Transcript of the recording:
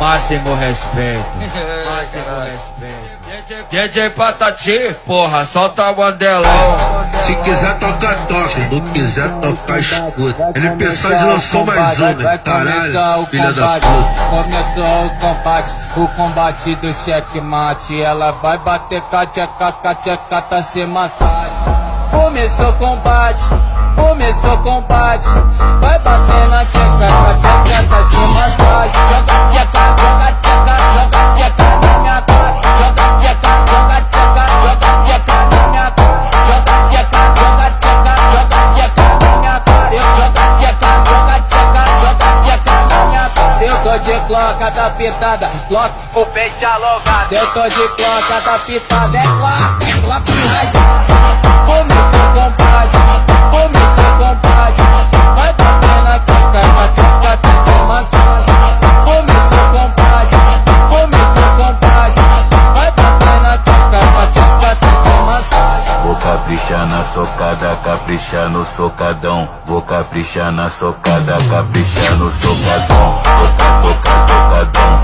Máximo respeito, máximo respeito. DJ Patati, porra, solta o bandelão. Se quiser tocar, toca. Se não quiser tocar, escuta. LP Sound lançou mais um, né? Caralho, filha da puta. Começou o combate do checkmate. Ela vai bater cateca, tá sem massagem. Começou o combate. Vai bater na tcheca, tá sem massagem. Joga tcheca na minha cara. Joga tcheca na minha cara. Joga tcheca na minha cara. Eu joga tcheca na minha cara. Eu tô de cloca da pitada, cloca o peito alongado. Eu tô de cloca da pitada, é cloca rajada. Começou o combate. Vai bater na tcheca, tá sem massagem. Começou o combate. Vai bater na tcheca, tá sem massagem. Vou caprichar na socada, caprichar no socadão. Vou caprichar na socada, caprichar no socadão. Tocadão.